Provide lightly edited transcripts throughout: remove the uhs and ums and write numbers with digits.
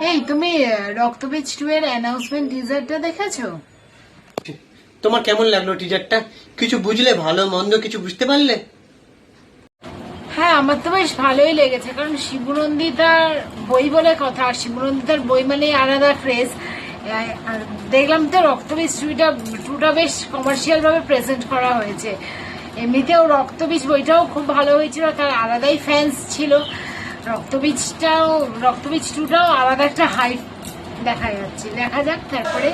এই তুমি রক্তবীজ 2 এর অ্যানাউন্সমেন্ট টিজারটা দেখেছো? তোমার কেমন লাগলো টিজারটা? কিছু বুঝলে? ভালো মন্দ কিছু বুঝতে পারলে? হ্যাঁ, আমার তো বেশ ভালোই লেগেছে, কারণ শিবনন্দিতার বই বলে কথা, আর শিবনন্দিতার বই মানে আলাদা ক্রেজ। আর দেখলাম তো রক্তবীজ 2টা বেশ কমার্শিয়াল ভাবে প্রেজেন্ট করা হয়েছে। এমনিতেও রক্তবীজ বইটাও খুব ভালো হয়েছিল, তার আলাদাই ফ্যান্স ছিল। রক্তবীজ 2টাও আলাদা একটা হাইপ দেখা যাচ্ছে। দেখা যাক তারপরে।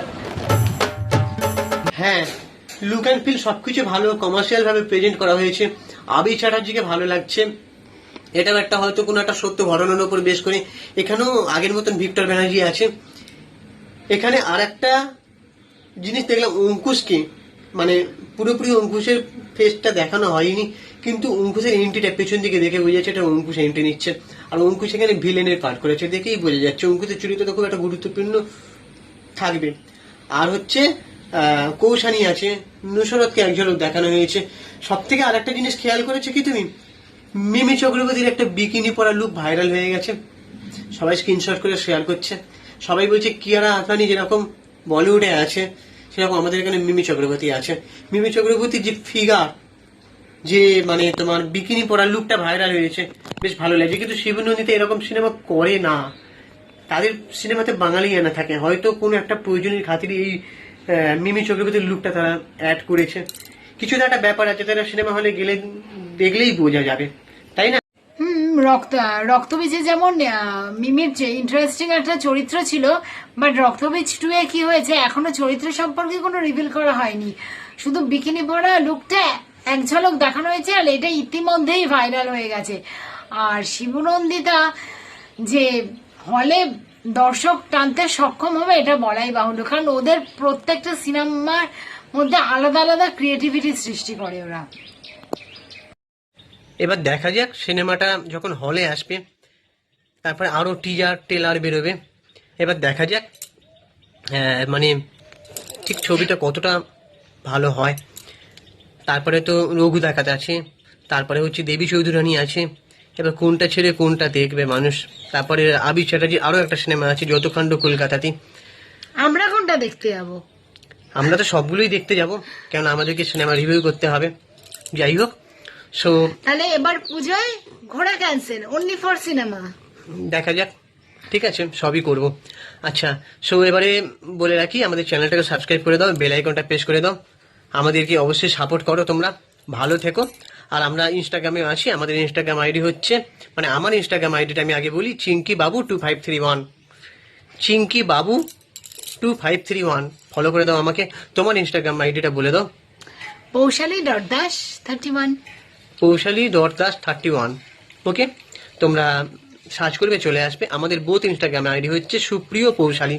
হ্যাঁ, লুক অ্যান্ড ফিল সবকিছু ভালো, কমার্শিয়াল ভাবে প্রেজেন্ট করা হয়েছে। আবির চ্যাটার্জিকে ভালো লাগছে। এটাও একটা হয়তো কোনো একটা সত্য ঘটনার উপর বেশ করে। এখানেও আগের মতন ভিক্টর ব্যানার্জি আছে। এখানে আর একটা জিনিস দেখলাম, অঙ্কুশকে মানে পুরোপুরি অঙ্কুশের ফেসটা দেখানো হয়নি, কিন্তু অঙ্কুশের এন্ট্রিটা পেছন দিকে দেখে বোঝা যাচ্ছে এটা অঙ্কুশ এন্ট্রি নিচ্ছে। আর অঙ্কুশ এখানে ভিলেনের পার্ট করেছে, দেখেই বোঝা যাচ্ছে অঙ্কুশের চরিত্রটা খুব একটা গুরুত্বপূর্ণ থাকবে। আর হচ্ছে কৌশানী আছে, নুসরতকে এক ঝলক দেখানো হয়েছে। সব থেকে আর একটা জিনিস খেয়াল করেছে কি তুমি? মিমি চক্রবর্তীর একটা বিকিনি পরা লুক ভাইরাল হয়ে গেছে, সবাই স্ক্রিনশট করে শেয়ার করছে। সবাই বলছে কিয়ারা আদভানি যেরকম বলিউডে আছে সেরকম আমাদের এখানে মিমি চক্রবর্তী আছে। মিমি চক্রবর্তীর যে ফিগার, যে মানে তোমার বিকিনি পরা লুকটা ভাইরাল হয়েছে, বেশ ভালো লাগছে। কিন্তু শিবনন্দিতা এরকম সিনেমা করে না, তাদের সিনেমাতে বাঙালি আনা থাকে। হয়তো কোনো একটা প্রয়োজনের খাতিরে এই মিমি চক্রবর্তীর লুকটা তারা অ্যাড করেছে। কিছু তো একটা ব্যাপার আছে, তারা সিনেমা হলে গেলে দেখলেই বোঝা যাবে, তাই না? রক্তবীজে যেমন মিমির ইন্টারেস্টিং একটা চরিত্র ছিল, বাট রক্তবীজ 2 এ কি হয়েছে, এখনো চরিত্র সম্পর্কে কোনো রিভিল করা হয়নি। শুধু বিকিনি পরা লুকটা এক ঝলক দেখানো হয়েছে, আর এটা ইতিমধ্যেই ভাইরাল হয়ে গেছে। আর শিবনন্দিতা যে হলে দর্শক টানতে সক্ষম হবে এটা বলাই বাহুল্য, কারণ ওদের প্রত্যেকটা সিনেমার মধ্যে আলাদা আলাদা ক্রিয়েটিভিটি সৃষ্টি করে ওরা। এবার দেখা যাক সিনেমাটা যখন হলে আসবে, তারপরে আরো টিজার ট্রেলার বেরোবে। এবার দেখা যাক মানে ঠিক ছবিটা কতটা ভালো হয়। তারপরে তো রঘু দেখাতে আছে, তারপরে হচ্ছে দেবী চৌধুরানী আছে। এবার কোনটা ছেড়ে কোনটা দেখবে মানুষ? তারপরে আবির চ্যাটার্জি আরো একটা সিনেমা আছে যতকাণ্ড কলকাতাতে। আমরা কোনটা দেখতে যাবো? আমরা তো সবগুলোই দেখতে যাব, কেন আমাদেরকে সিনেমা রিভিউ করতে হবে। যাই হোক, সো তাহলে এবার পুজোয় ঘোড়া ক্যান্সেল, অনলি ফর সিনেমা। দেখা যাক, ঠিক আছে, সবই করব। আচ্ছা, সো এবারে বলে রাখি, আমাদের চ্যানেলটাকে সাবস্ক্রাইব করে দাও, বেল আইকনটা প্রেস করে দাও। আমাদেরকে অবশ্যই সাপোর্ট করো তোমরা, ভালো থেকো। আর আমরা ইনস্টাগ্রামে আসি, আমাদের ইনস্টাগ্রাম আইডি হচ্ছে, মানে আমার ইনস্টাগ্রাম আইডিটা আমি আগে বলি, চিঙ্কি বাবু 2531। চিঙ্কি বাবু 2531 ফলো করে দাও আমাকে। তোমার ইনস্টাগ্রাম আইডিটা বলে দাও। পৌশালী.দাস31। পৌশালী.দাস31। ওকে, তোমরা সার্চ করবে, চলে আসবে। আমাদের বোথ ইনস্টাগ্রাম আইডি হচ্ছে সুপ্রিয় পৌশালী,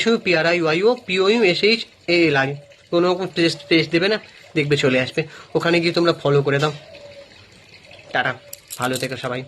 SUPRIYOPOUSHALI। কোনো রকম স্পেস দেবে না, দেখবে চলে আসবে। ওখানে গিয়ে তোমরা ফলো করে দাও। টাটা, ভালো থেকো সবাই।